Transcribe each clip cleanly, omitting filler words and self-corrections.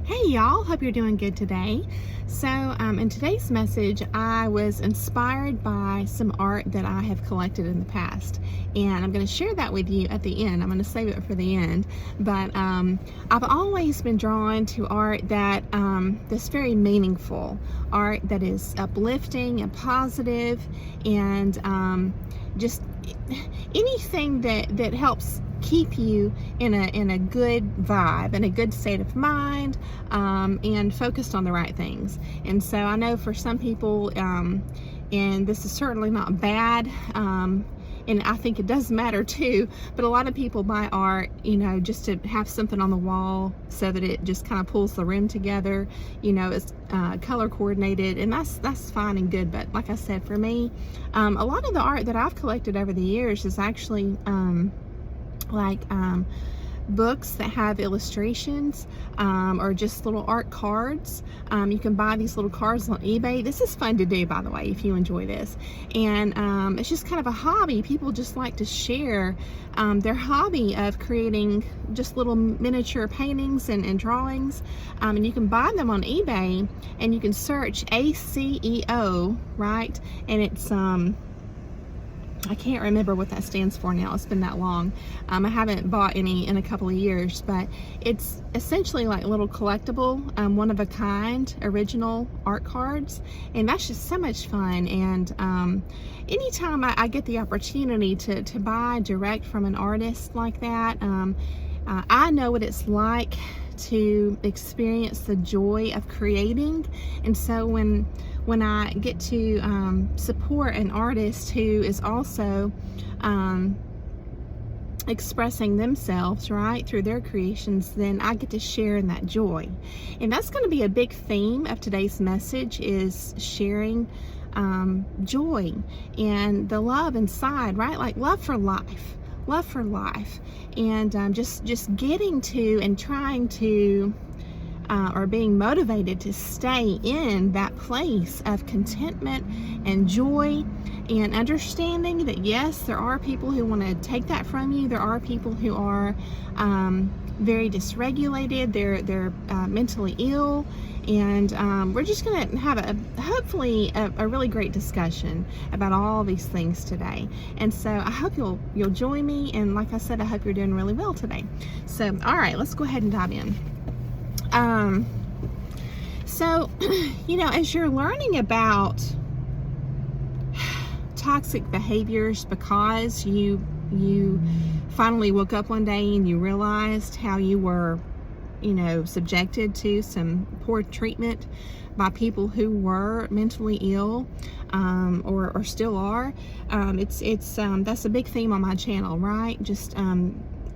Hey y'all, hope you're doing good today. So in today's message, I was inspired by some art that I have collected in the past, and I'm going to share that with you at the end. I'm going to save it for the end, but I've always been drawn to art that's very meaningful, art that is uplifting and positive, and just anything that helps keep you in a good vibe and a good state of mind, and focused on the right things. And so I know for some people, and this is certainly not bad, and I think it does matter too, but a lot of people buy art, just to have something on the wall so that it just kind of pulls the room together, it's color coordinated, and that's fine and good. But like I said, for me, a lot of the art that I've collected over the years is actually books that have illustrations, or just little art cards. You can buy these little cards on eBay. This is fun to do, by the way, if you enjoy this. And it's just kind of a hobby. People just like to share their hobby of creating just little miniature paintings and drawings. And you can buy them on eBay, and you can search ACEO, right? And it's I can't remember what that stands for now. It's been that long. I haven't bought any in a couple of years, but it's essentially like little collectible, one-of-a-kind original art cards, and that's just so much fun. And anytime I get the opportunity to buy direct from an artist like that, I know what it's like to experience the joy of creating. And so when I get to support an artist who is also expressing themselves, right, through their creations, then I get to share in that joy. And that's going to be a big theme of today's message, is sharing joy and the love inside, right? Like love for life, and just getting to and trying to or being motivated to stay in that place of contentment and joy, and understanding that yes, there are people who want to take that from you. There are people who are very dysregulated, they're mentally ill, and we're just going to have hopefully a really great discussion about all these things today. And so I hope you'll join me, and like I said, I hope you're doing really well today. So all right, let's go ahead and dive in. So as you're learning about toxic behaviors, because you finally woke up one day and you realized how you were subjected to some poor treatment by people who were mentally ill, or still are, that's a big theme on my channel, right? Just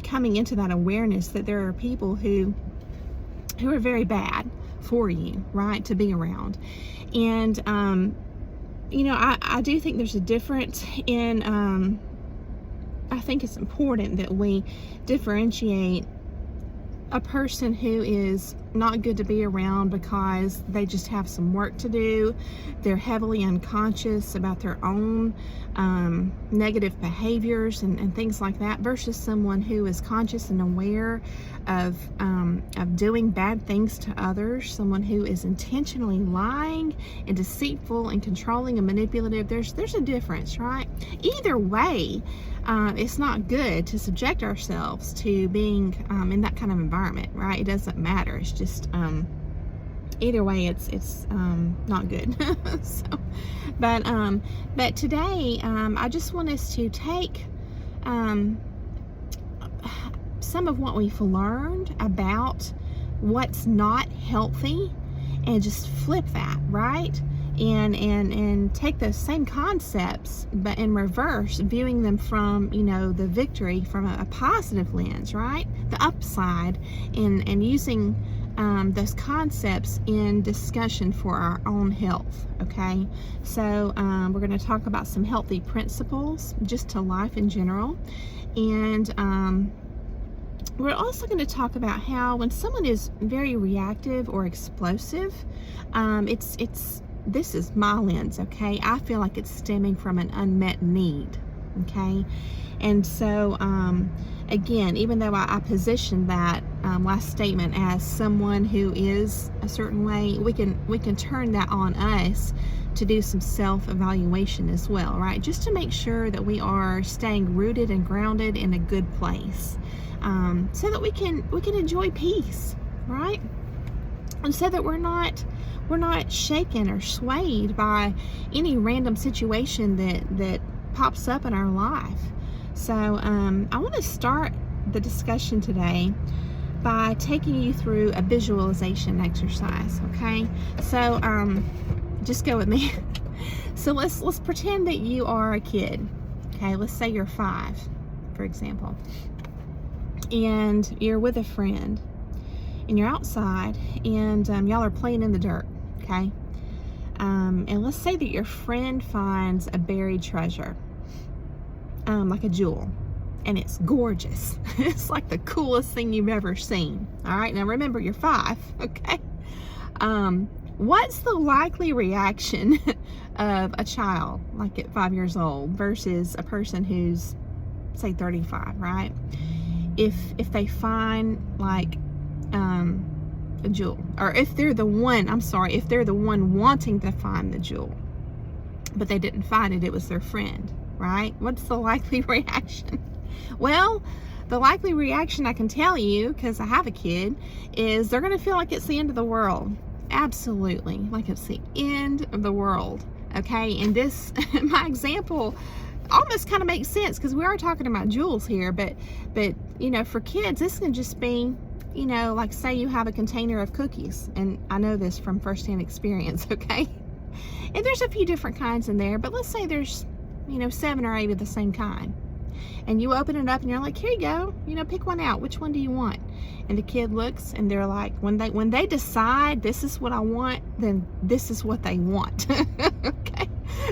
coming into that awareness that there are people who are very bad for you, right, to be around. And I do think there's a difference in I think it's important that we differentiate a person who is not good to be around because they just have some work to do, they're heavily unconscious about their own negative behaviors and things like that, versus someone who is conscious and aware of doing bad things to others, someone who is intentionally lying and deceitful and controlling and manipulative. There's a difference, right? Either way, it's not good to subject ourselves to being in that kind of environment, right? It doesn't matter. It's just either way, it's not good. But today, I just want us to take some of what we've learned about what's not healthy and just flip that, right? And take those same concepts, but in reverse, viewing them from, the victory from a positive lens, right? The upside, and using those concepts in discussion for our own health, okay? So we're going to talk about some healthy principles just to life in general. And we're also going to talk about how when someone is very reactive or explosive, this is my lens, okay? I feel like it's stemming from an unmet need, okay? And so, again, even though I positioned that last statement as someone who is a certain way, we can turn that on us to do some self-evaluation as well, right? Just to make sure that we are staying rooted and grounded in a good place, so that we can enjoy peace, right? And so that we're not shaken or swayed by any random situation that pops up in our life. So I want to start the discussion today by taking you through a visualization exercise, okay? So just go with me. So let's pretend that you are a kid, okay? Let's say you're 5, for example, and you're with a friend, and you're outside, and y'all are playing in the dirt, okay? And let's say that your friend finds a buried treasure, like a jewel, and it's gorgeous. It's like the coolest thing you've ever seen. All right, now remember, you're 5, okay? What's the likely reaction of a child like at 5 years old versus a person who's, say, 35, right? If they find like a jewel, or if they're the one, if they're the one wanting to find the jewel, but they didn't find it, it was their friend, right? What's the likely reaction? Well, the likely reaction, I can tell you, because I have a kid, is they're going to feel like it's the end of the world. Absolutely, like it's the end of the world, okay? And this, my example, almost kind of makes sense because we are talking about jewels here, but you know, for kids, this can just be, you know, like say you have a container of cookies, and I know this from firsthand experience, okay? And there's a few different kinds in there, but let's say there's, you know, 7 or 8 of the same kind. And you open it up and you're like, here you go, you know, pick one out. Which one do you want? And the kid looks and they're like, when they decide this is what I want, then this is what they want. Okay?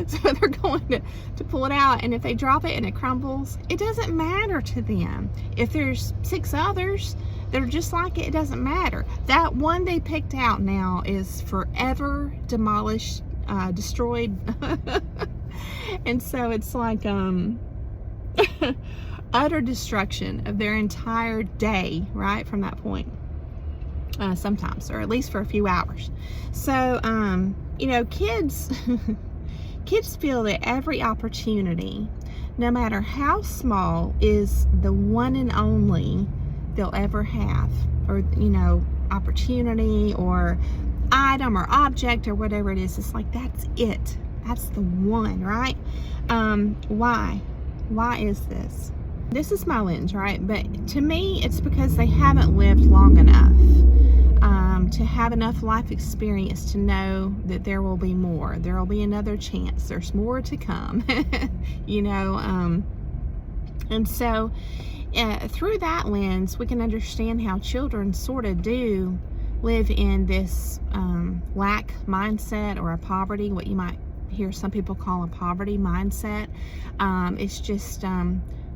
So they're going to pull it out, and if they drop it and it crumbles, it doesn't matter to them. If there's 6 others that are just like it, it doesn't matter. That one they picked out now is forever demolished, destroyed. And so it's like utter destruction of their entire day, right, from that point, sometimes, or at least for a few hours. So you know, kids feel that every opportunity, no matter how small, is the one and only they'll ever have, or, you know, opportunity or item or object or whatever it is. It's like, that's it. That's the one, right? Why is this? This is my lens, right? But to me, it's because they haven't lived long enough to have enough life experience to know that there will be more. There will be another chance. There's more to come, you know? And so through that lens, we can understand how children sort of do live in this lack mindset, or a poverty, what you might hear some people call a poverty mindset. It's just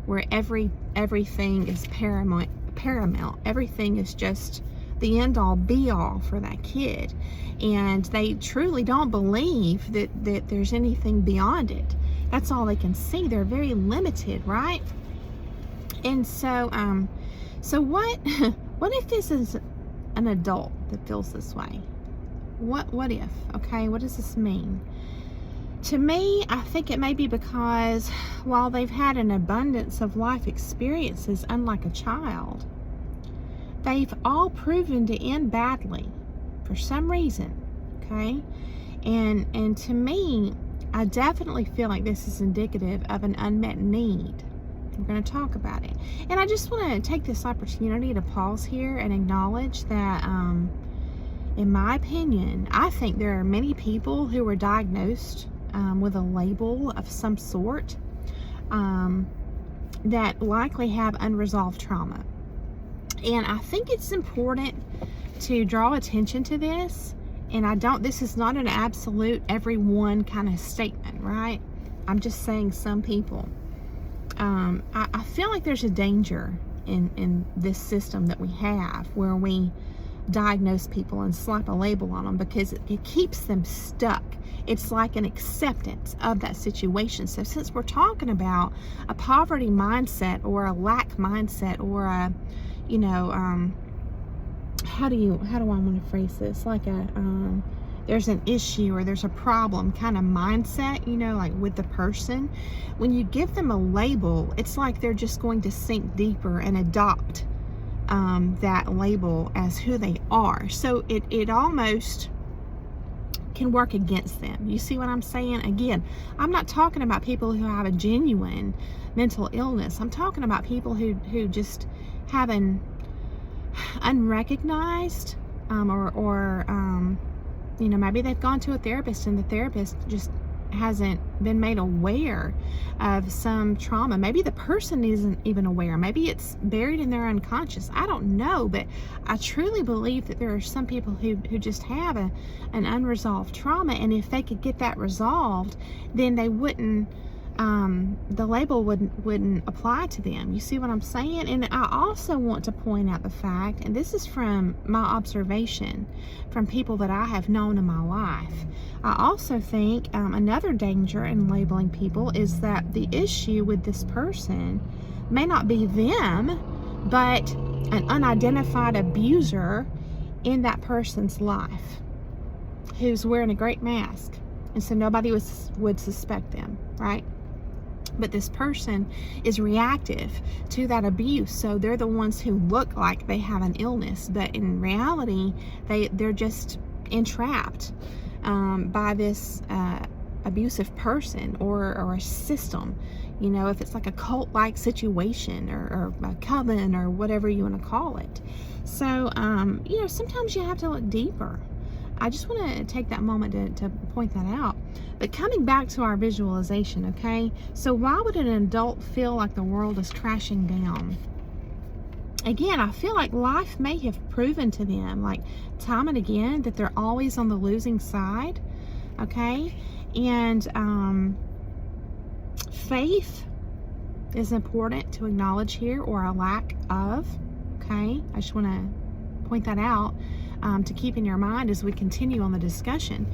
where everything is paramount. Everything is just the end all be all for that kid, and they truly don't believe that there's anything beyond it. That's all they can see. They're very limited, right? And so so what if this is an adult that feels this way? What if? Okay, what does this mean? To me, I think it may be because while they've had an abundance of life experiences, unlike a child, they've all proven to end badly for some reason, okay? And to me, I definitely feel like this is indicative of an unmet need. We're going to talk about it. And I just want to take this opportunity to pause here and acknowledge that, in my opinion, I think there are many people who were diagnosed with a label of some sort that likely have unresolved trauma. And I think it's important to draw attention to this. And this is not an absolute everyone kind of statement, right? I'm just saying some people. I feel like there's a danger in this system that we have, where we diagnose people and slap a label on them, because it keeps them stuck. It's like an acceptance of that situation. So since we're talking about a poverty mindset or a lack mindset or a, you know, how do I want to phrase this? Like a, there's an issue or there's a problem kind of mindset, you know, like with the person. When you give them a label, it's like they're just going to sink deeper and adopt that label as who they are. So it almost can work against them. You see what I'm saying? Again, I'm not talking about people who have a genuine mental illness. I'm talking about people who just have an unrecognized or you know, maybe they've gone to a therapist and the therapist just hasn't been made aware of some trauma. Maybe the person isn't even aware. Maybe it's buried in their unconscious. I don't know, but I truly believe that there are some people who just have an unresolved trauma, and if they could get that resolved, then they wouldn't, the label wouldn't apply to them. You see what I'm saying? And I also want to point out the fact, and this is from my observation from people that I have known in my life, I also think another danger in labeling people is that the issue with this person may not be them, but an unidentified abuser in that person's life who's wearing a great mask, and so nobody would suspect them, right? But this person is reactive to that abuse, so they're the ones who look like they have an illness, but in reality they're just entrapped by this abusive person or a system. You know, if it's like a cult-like situation or a coven or whatever you want to call it. So you know, sometimes you have to look deeper. I just want to take that moment to point that out. But coming back to our visualization, okay? So why would an adult feel like the world is crashing down? Again, I feel like life may have proven to them, like time and again, that they're always on the losing side, okay? And faith is important to acknowledge here, or a lack of, okay? I just want to point that out to keep in your mind as we continue on the discussion.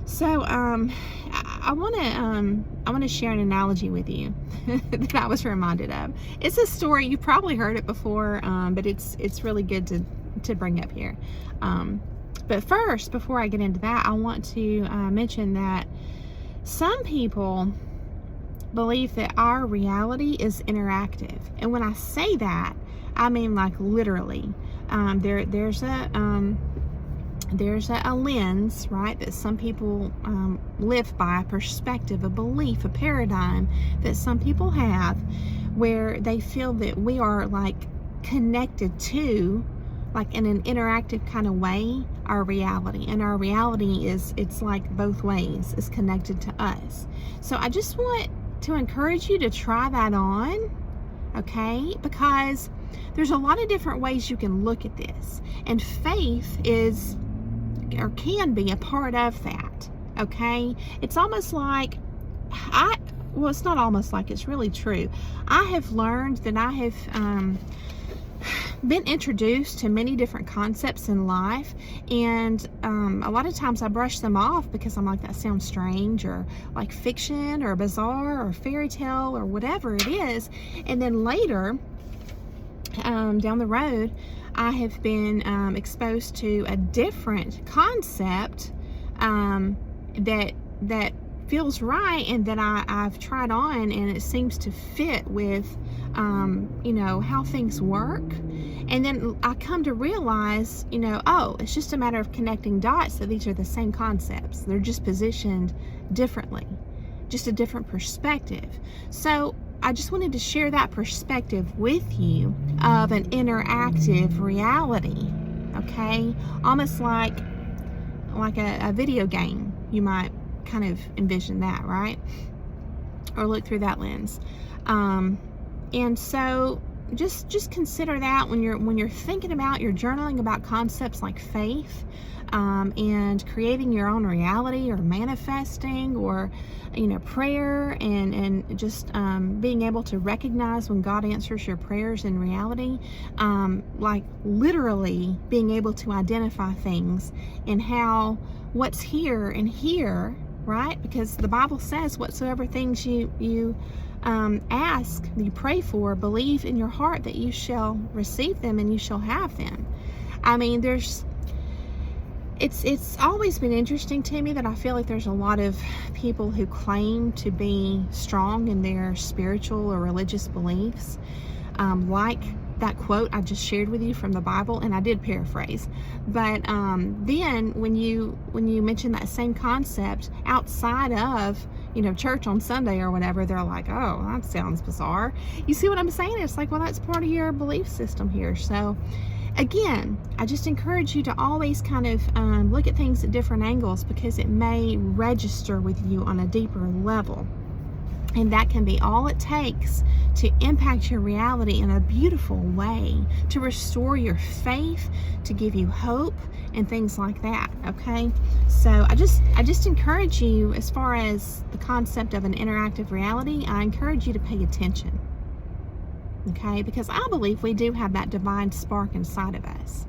So I want to share an analogy with you that I was reminded of. It's a story, you've probably heard it before, but it's really good to bring up here. But first, before I get into that, I want to mention that some people believe that our reality is interactive, and when I say that, I mean like literally. There's a lens, right, that some people live by, a perspective, a belief, a paradigm that some people have, where they feel that we are like connected to, like in an interactive kind of way, our reality. And our reality it's like both ways, is connected to us. So I just want to encourage you to try that on, okay? Because there's a lot of different ways you can look at this, and faith is, or can be, a part of that, okay? It's almost like, well, it's not almost like, it's really true. I have learned that I have been introduced to many different concepts in life, and a lot of times I brush them off because I'm like, that sounds strange, or like fiction or bizarre or fairy tale or whatever it is. And then later, down the road, I have been exposed to a different concept that feels right, and that I've tried on, and it seems to fit with you know, how things work. And then I come to realize, you know, oh, it's just a matter of connecting dots, that these are the same concepts. They're just positioned differently, just a different perspective. So I just wanted to share that perspective with you of an interactive reality, okay? Almost like a video game. You might kind of envision that, right? Or look through that lens. And so just consider that when you're thinking about, you're journaling about concepts like faith, and creating your own reality, or manifesting, or prayer, and just being able to recognize when God answers your prayers in reality, like literally being able to identify things and how what's here and here, right? Because the Bible says whatsoever things you ask, you pray for, believe in your heart that you shall receive them and you shall have them. I mean, it's always been interesting to me that I feel like there's a lot of people who claim to be strong in their spiritual or religious beliefs, like that quote I just shared with you from the Bible, and I did paraphrase, but then when you mention that same concept outside of church on Sunday or whatever, they're like, oh, that sounds bizarre. You see what I'm saying? It's like, well, that's part of your belief system here. So again, I just encourage you to always kind of look at things at different angles, because it may register with you on a deeper level. And that can be all it takes to impact your reality in a beautiful way, to restore your faith, to give you hope, and things like that, okay? So I just encourage you, as far as the concept of an interactive reality, I encourage you to pay attention, okay? Because I believe we do have that divine spark inside of us.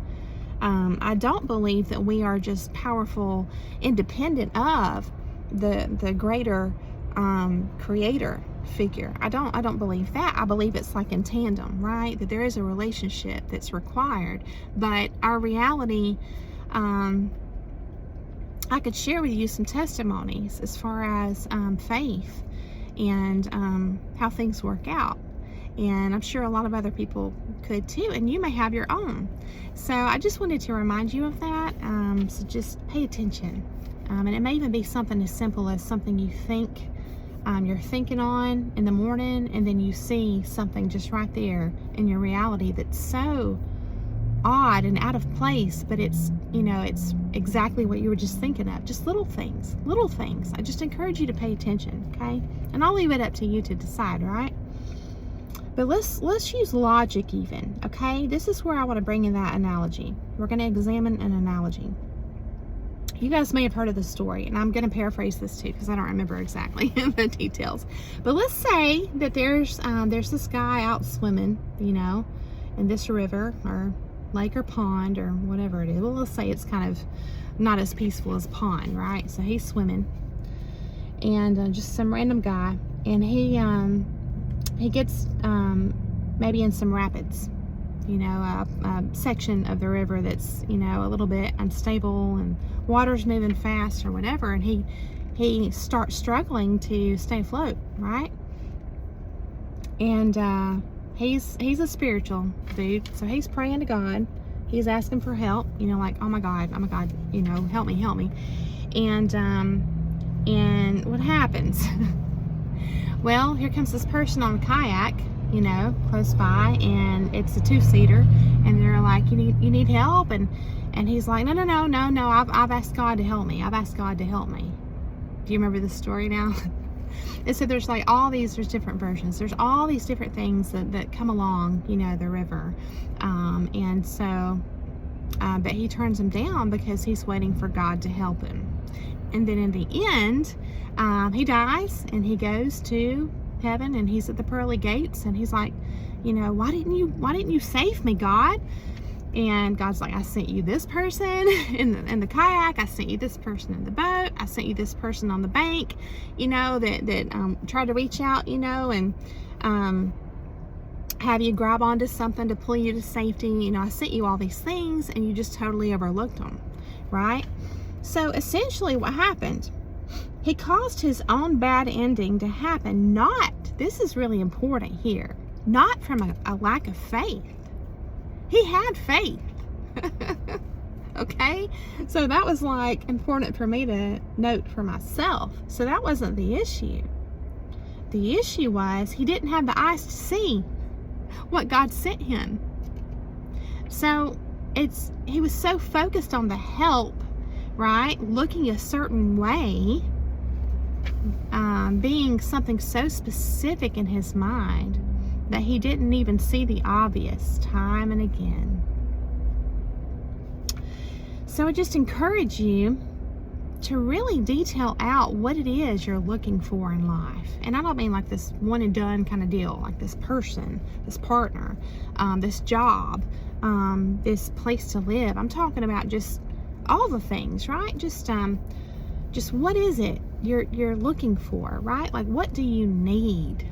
I don't believe that we are just powerful, independent of the greater creator figure. I don't believe that. I believe it's like in tandem, right? That there is a relationship that's required, but our reality, I could share with you some testimonies as far as faith and how things work out. And I'm sure a lot of other people could too, and you may have your own. So I just wanted to remind you of that. So just pay attention. And it may even be something as simple as something you think you're thinking on in the morning, and then you see something just right there in your reality that's so odd and out of place, but it's it's exactly what you were just thinking of. Just little things. I just encourage you to pay attention, okay? And I'll leave it up to you to decide, right? But let's use logic even, okay? This is where I want to bring in that analogy. We're going to examine an analogy. You guys may have heard of this story, and I'm going to paraphrase this too, because I don't remember exactly the details. But let's say that there's this guy out swimming, in this river or lake or pond or whatever it is. Well, let's say it's kind of not as peaceful as a pond, right? So he's swimming, and just some random guy, and he gets maybe in some rapids, a section of the river that's a little bit unstable, and water's moving fast or whatever, and he starts struggling to stay afloat, right? And he's a spiritual dude, so he's praying to God. He's asking for help, like, oh my God, help me. And what happens? Well, here comes this person on a kayak, close by, and it's a 2-seater, and they're like, you need help, and he's like, no, I've asked God to help me. Do you remember this story now? And so there's like there's different versions. There's all these different things that come along, the river, and so, but he turns him down because he's waiting for God to help him. And then in the end, he dies, and he goes to heaven, and he's at the pearly gates, and he's like, why didn't you save me, God? And God's like, I sent you this person in the kayak, I sent you this person in the boat, I sent you this person on the bank, that tried to reach out, and have you grab onto something to pull you to safety. I sent you all these things, and you just totally overlooked them, right? So essentially what happened, he caused his own bad ending to happen, this is really important here, not from a lack of faith. He had faith. Okay? So that was like important for me to note for myself. So that wasn't the issue. The issue was he didn't have the eyes to see what God sent him. So he was so focused on the help, right? Looking a certain way, being something so specific in his mind, that he didn't even see the obvious time and again. So I just encourage you to really detail out what it is you're looking for in life. And I don't mean like this one and done kind of deal, like this person, this partner, this job, this place to live. I'm talking about just all the things, right? Just what is it you're looking for, right? Like, what do you need?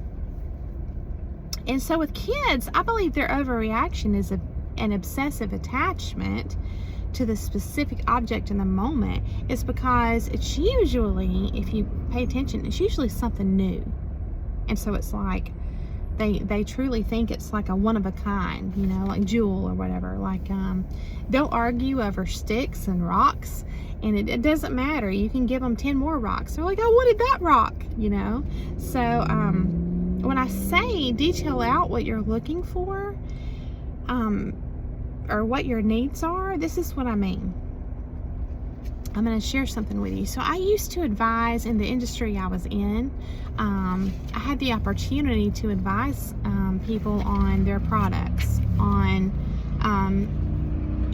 And so with kids, I believe their overreaction is an obsessive attachment to the specific object in the moment. Is because it's usually, if you pay attention, it's usually something new. And so it's like they truly think it's like a one of a kind, you know, like jewel or whatever. Like they'll argue over sticks and rocks, and it doesn't matter. You can give them 10 more rocks. They're like, oh, what did that rock, you know? So when I say detail out what you're looking for, or what your needs are, this is what I mean. I'm going to share something with you. So I used to advise in the industry I was in. I had the opportunity to advise people on their products, on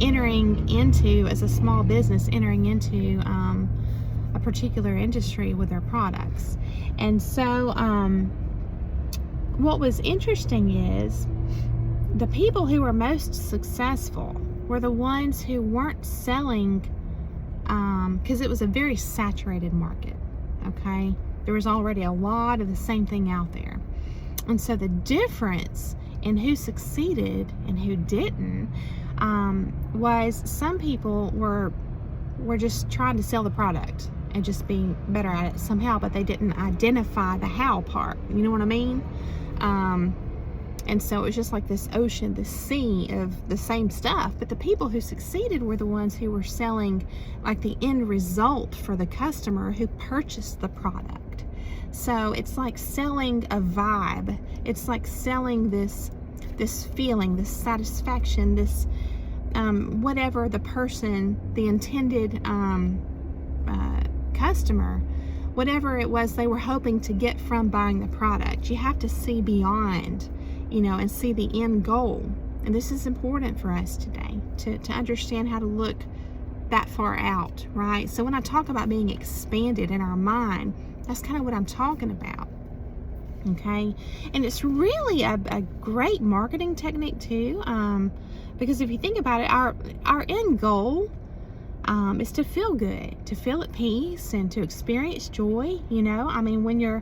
entering into, as a small business, entering into a particular industry with their products. And so what was interesting is the people who were most successful were the ones who weren't selling, because it was a very saturated market, okay? There was already a lot of the same thing out there. And so the difference in who succeeded and who didn't was some people were just trying to sell the product and just being better at it somehow, but they didn't identify the how part. You know what I mean? And so it was just like this ocean, this sea of the same stuff. But the people who succeeded were the ones who were selling like the end result for the customer who purchased the product. So it's like selling a vibe. It's like selling this feeling, this satisfaction, this whatever the person, the intended customer, whatever it was they were hoping to get from buying the product. You have to see beyond, you know, and see the end goal. And this is important for us today, to understand how to look that far out, right? So when I talk about being expanded in our mind, that's kind of what I'm talking about, okay? And it's really a great marketing technique too, because if you think about it, our end goal is to feel good, to feel at peace, and to experience joy, you know? I mean, when you're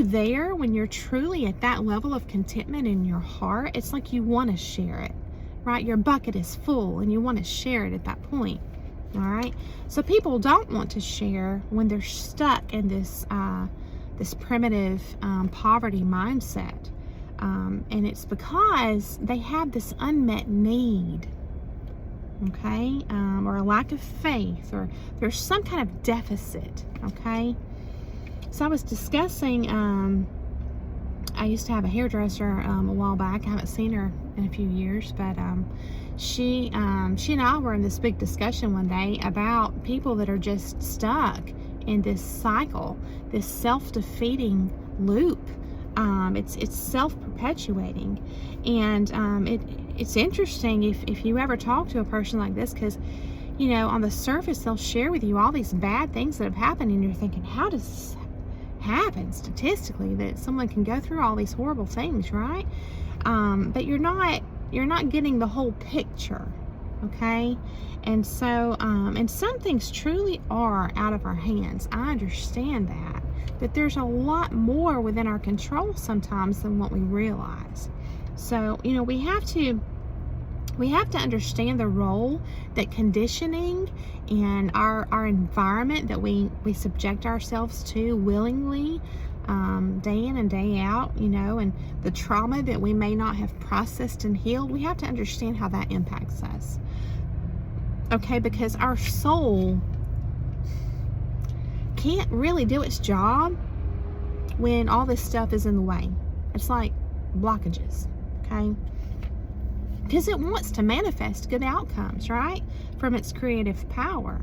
there, when you're truly at that level of contentment in your heart, it's like you want to share it, right? Your bucket is full and you want to share it at that point, all right? So people don't want to share when they're stuck in this primitive poverty mindset. And it's because they have this unmet need, okay? Or a lack of faith, or there's some kind of deficit, okay? So I was discussing, I used to have a hairdresser a while back. I haven't seen her in a few years, but she and I were in this big discussion one day about people that are just stuck in this cycle, this self-defeating loop. It's self-perpetuating, and it's interesting if you ever talk to a person like this, because, you know, on the surface they'll share with you all these bad things that have happened, and you're thinking, how does this happen statistically that someone can go through all these horrible things, right? But you're not getting the whole picture, okay? And so and some things truly are out of our hands. I understand that there's a lot more within our control sometimes than what we realize. So, you know, we have to understand the role that conditioning and our environment that we subject ourselves to willingly, day in and day out, you know, and the trauma that we may not have processed and healed. We have to understand how that impacts us, okay? Because our soul can't really do its job when all this stuff is in the way. It's like blockages, okay? Because it wants to manifest good outcomes, right? From its creative power.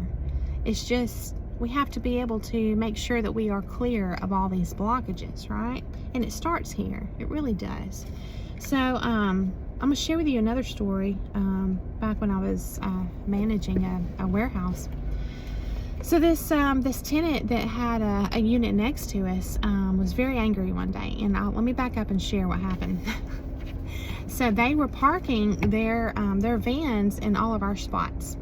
It's just, we have to be able to make sure that we are clear of all these blockages, right? And it starts here. It really does. So I'm gonna share with you another story. Back when I was managing a warehouse. So this tenant that had a unit next to us was very angry one day, and let me back up and share what happened. So they were parking their vans in all of our spots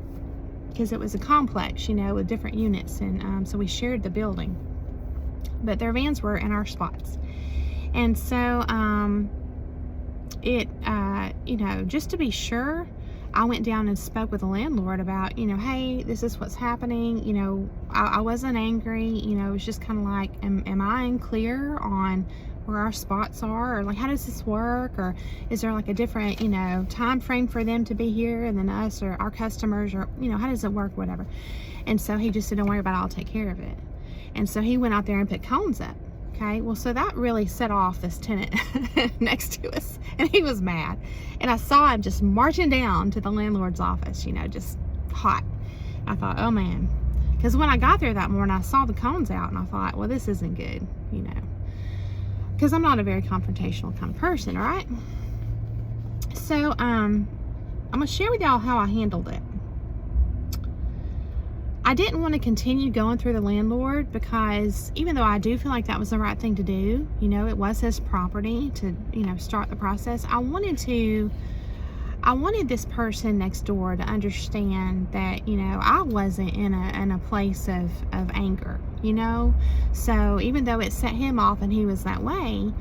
because it was a complex, with different units, and so we shared the building, but their vans were in our spots. And so just to be sure, I went down and spoke with the landlord about, hey, this is what's happening. I wasn't angry. It was just kind of like, am I unclear on where our spots are, or like, how does this work, or is there like a different, time frame for them to be here and then us or our customers, or how does it work, whatever. And so he just said, don't worry about it, I'll take care of it. And so he went out there and put cones up. Okay, well, so that really set off this tenant next to us, and he was mad. And I saw him just marching down to the landlord's office, just hot. I thought, oh man, because when I got there that morning, I saw the cones out, and I thought, well, this isn't good, because I'm not a very confrontational kind of person, right? So I'm gonna share with y'all how I handled it. I didn't want to continue going through the landlord, because even though I do feel like that was the right thing to do, it was his property to, start the process. I wanted this person next door to understand that, I wasn't in a place of anger, So even though it set him off and he was that way,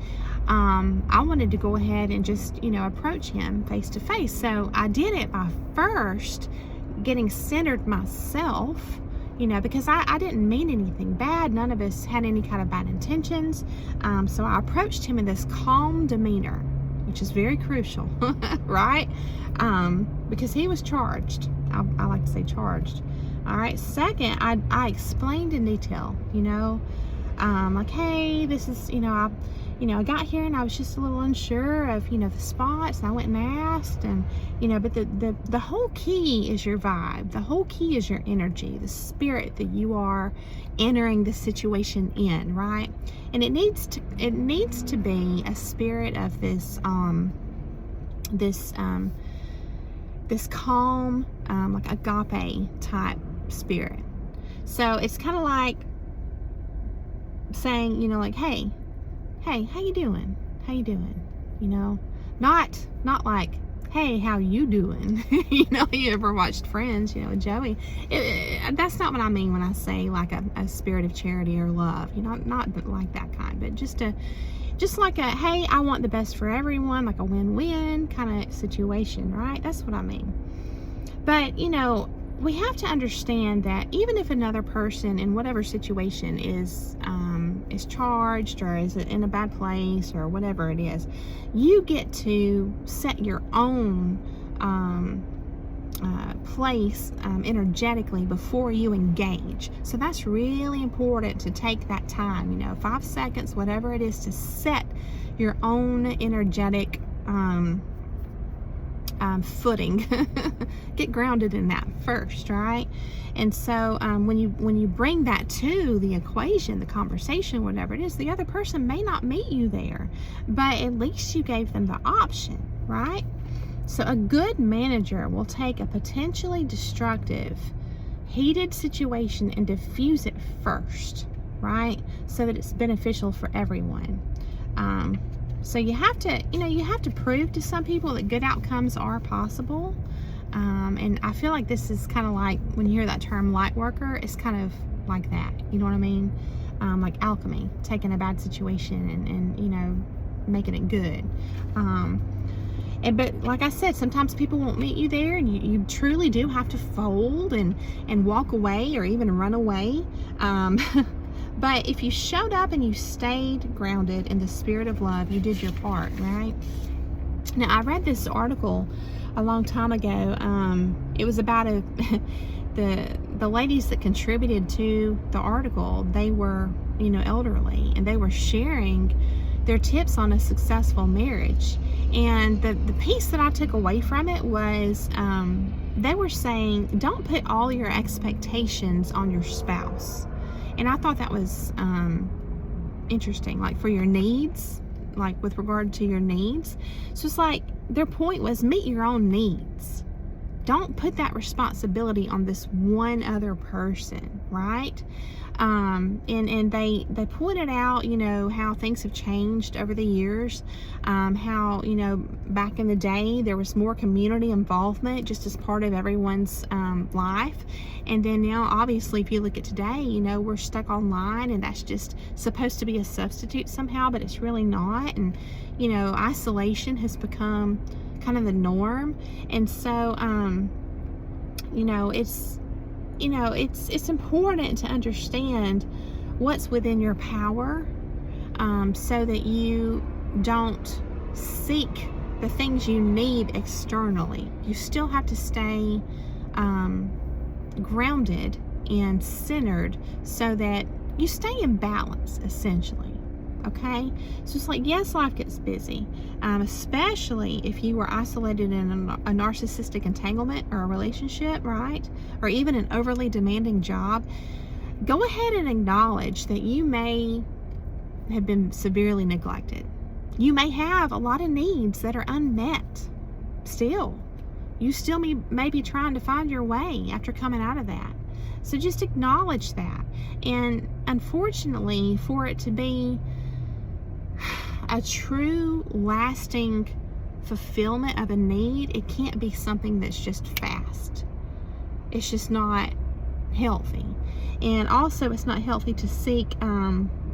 I wanted to go ahead and just, approach him face to face. So I did it by first getting centered myself, because I didn't mean anything bad. None of us had any kind of bad intentions. So I approached him in this calm demeanor, which is very crucial, right? Because he was charged. I like to say charged. All right. Second, I explained in detail, like, hey, this is, I got here and I was just a little unsure of, the spots, and I went and asked, and, but the whole key is your vibe. The whole key is your energy, the spirit that you are entering the situation in, right? And it needs to be a spirit of this calm, like agape type spirit. So it's kind of like saying, like, hey, how you doing? How you doing? Not like, hey, how you doing? You ever watched Friends, Joey? That's not what I mean when I say like a spirit of charity or love, not like that kind, but just like a, hey, I want the best for everyone, like a win-win kind of situation, right? That's what I mean. But, we have to understand that even if another person in whatever situation is charged or is in a bad place or whatever it is, you get to set your own place energetically before you engage. So that's really important to take that time, 5 seconds, whatever it is, to set your own energetic footing. Get grounded in that first, right? And so when you bring that to the equation, the conversation, whatever it is, the other person may not meet you there, but at least you gave them the option, right? So a good manager will take a potentially destructive, heated situation and diffuse it first, right? So that it's beneficial for everyone. So you have to prove to some people that good outcomes are possible. And I feel like this is kind of like, when you hear that term light worker, it's kind of like that. You know what I mean? Like alchemy, taking a bad situation and making it good. But like I said, sometimes people won't meet you there, and you truly do have to fold and walk away or even run away. But if you showed up and you stayed grounded in the spirit of love, you did your part, right? Now, I read this article a long time ago. It was about the ladies that contributed to the article. They were, elderly, and they were sharing their tips on a successful marriage. And the piece that I took away from it was they were saying, don't put all your expectations on your spouse. And I thought that was interesting. Like, for your needs, like with regard to your needs. So it's like their point was meet your own needs. Don't put that responsibility on this one other person, right? And they pointed out, you know, how things have changed over the years, how, you know, back in the day there was more community involvement just as part of everyone's life, and then now obviously if you look at today, you know, we're stuck online and that's just supposed to be a substitute somehow, but it's really not. And you know, isolation has become kind of the norm, and so you know, it's important to understand what's within your power, so that you don't seek the things you need externally. You still have to stay grounded and centered so that you stay in balance, essentially. Okay, so it's like, yes, life gets busy, especially if you were isolated in a narcissistic entanglement or a relationship, right? Or even an overly demanding job. Go ahead and acknowledge that you may have been severely neglected. You may have a lot of needs that are unmet still. You still may be trying to find your way after coming out of that. So just acknowledge that. And unfortunately, for it to be a true lasting fulfillment of a need, it can't be something that's just fast. It's just not healthy. And also it's not healthy to seek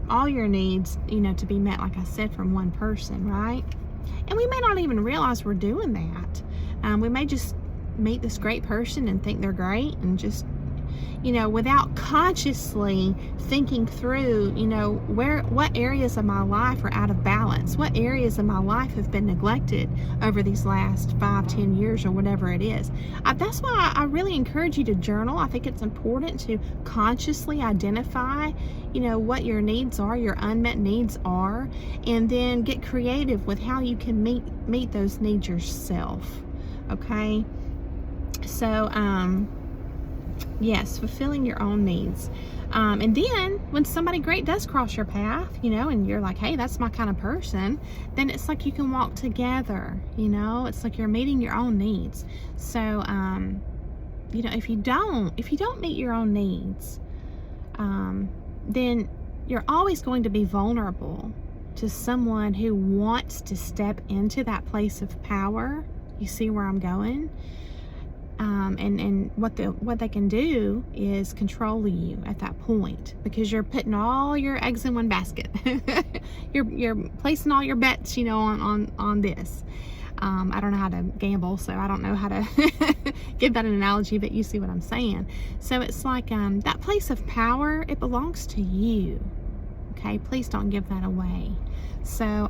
all your needs, you know, to be met, like I said, from one person, right? And we may not even realize we're doing that. We may just meet this great person and think they're great, and just, you know, without consciously thinking through, you know, what areas of my life are out of balance, what areas of my life have been neglected over these last 5-10 years or whatever it is. That's why I really encourage you to journal. I think it's important to consciously identify, you know, what your needs are, your unmet needs are, and then get creative with how you can meet those needs yourself. Okay, so yes, fulfilling your own needs. And then when somebody great does cross your path, you know, and you're like, hey, that's my kind of person, then it's like you can walk together, you know, it's like you're meeting your own needs. So, you know, if you don't meet your own needs, then you're always going to be vulnerable to someone who wants to step into that place of power. You see where I'm going? And what they can do is control you at that point, because you're putting all your eggs in one basket. you're placing all your bets, you know, on this. I don't know how to gamble, so I don't know how to give that an analogy, but you see what I'm saying. So it's like that place of power, it belongs to you. Okay, please don't give that away. So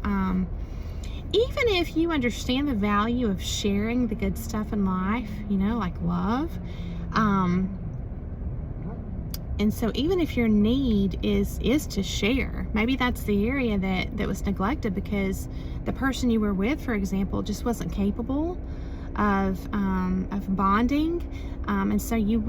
even if you understand the value of sharing the good stuff in life, you know, like love, and so even if your need is to share, maybe that's the area that was neglected because the person you were with, for example, just wasn't capable of bonding, and so you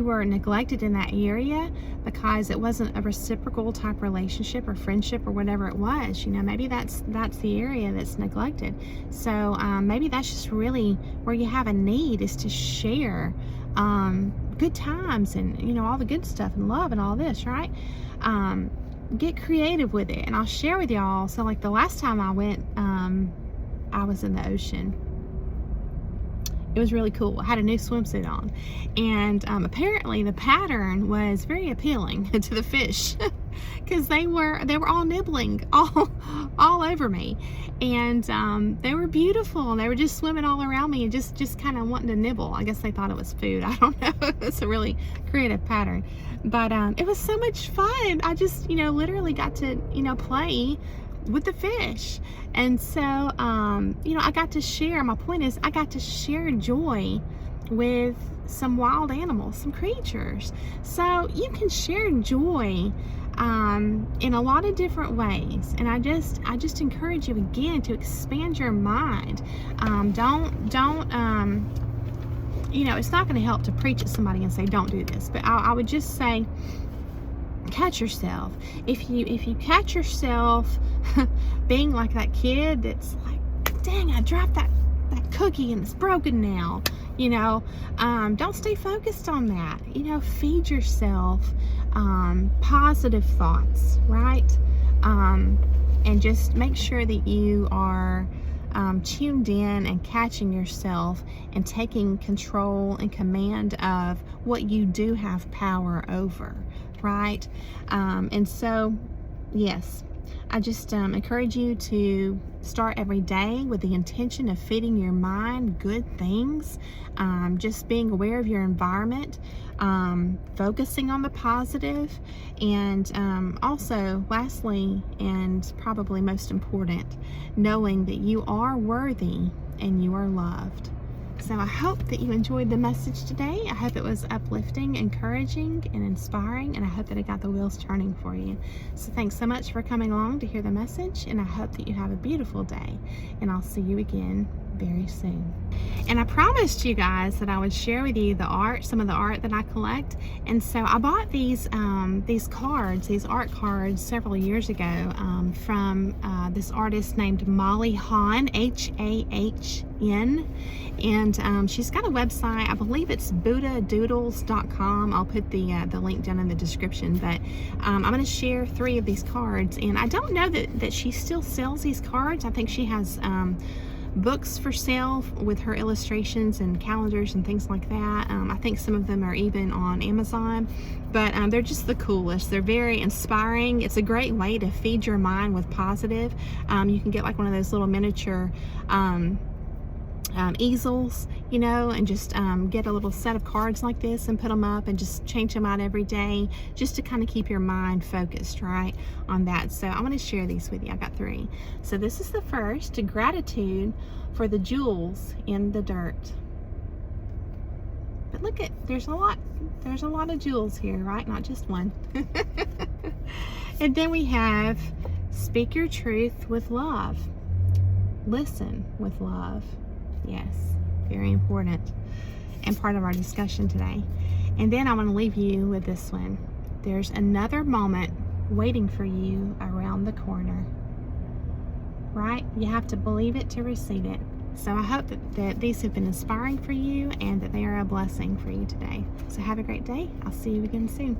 were neglected in that area because it wasn't a reciprocal type relationship or friendship or whatever it was. You know, maybe that's the area that's neglected. So maybe that's just really where you have a need, is to share good times and, you know, all the good stuff and love and all this, right? Get creative with it, and I'll share with y'all. So like the last time I went, I was in the ocean. It was really cool. I had a new swimsuit on, and apparently the pattern was very appealing to the fish because they were all nibbling all over me, and they were beautiful, and they were just swimming all around me and just kind of wanting to nibble. I guess they thought it was food. I don't know. It's a really creative pattern, but it was so much fun. I just, you know, literally got to, you know, play with the fish. And so you know, I got to share, my point is, I got to share joy with some wild animals, some creatures. So you can share joy in a lot of different ways, and I just encourage you again to expand your mind. Don't you know, it's not going to help to preach at somebody and say don't do this, but I would just say, catch yourself. If you catch yourself being like that kid that's like, dang, I dropped that cookie and it's broken now, you know, don't stay focused on that. You know, feed yourself positive thoughts, right? And just make sure that you are tuned in and catching yourself and taking control and command of what you do have power over, right? And so, yes, I just encourage you to start every day with the intention of feeding your mind good things, just being aware of your environment, focusing on the positive, and also, lastly, and probably most important, knowing that you are worthy and you are loved. So I hope that you enjoyed the message today. I hope it was uplifting, encouraging, and inspiring, and I hope that it got the wheels turning for you. So thanks so much for coming along to hear the message, and I hope that you have a beautiful day, and I'll see you again very soon. And I promised you guys that I would share with you the art, some of the art that I collect, and so I bought these cards, these art cards, several years ago from this artist named Molly Hahn, H-A-H-N, and she's got a website. I believe it's buddhadoodles.com. I'll put the link down in the description, but I'm going to share 3 of these cards, and I don't know that she still sells these cards. I think she has books for sale with her illustrations and calendars and things like that. I think some of them are even on Amazon, but they're just the coolest. They're very inspiring. It's a great way to feed your mind with positive. You can get like one of those little miniature easels, you know, and just get a little set of cards like this and put them up and just change them out every day, just to kind of keep your mind focused, right, on that. So I'm going to share these with you. I got 3. So this is the first: gratitude for the jewels in the dirt. But look, there's a lot of jewels here, right? Not just one. And then we have speak your truth with love. Listen with love. Yes, very important and part of our discussion today. And then I want to leave you with this one. There's another moment waiting for you around the corner. Right? You have to believe it to receive it. So I hope that these have been inspiring for you and that they are a blessing for you today. So have a great day. I'll see you again soon.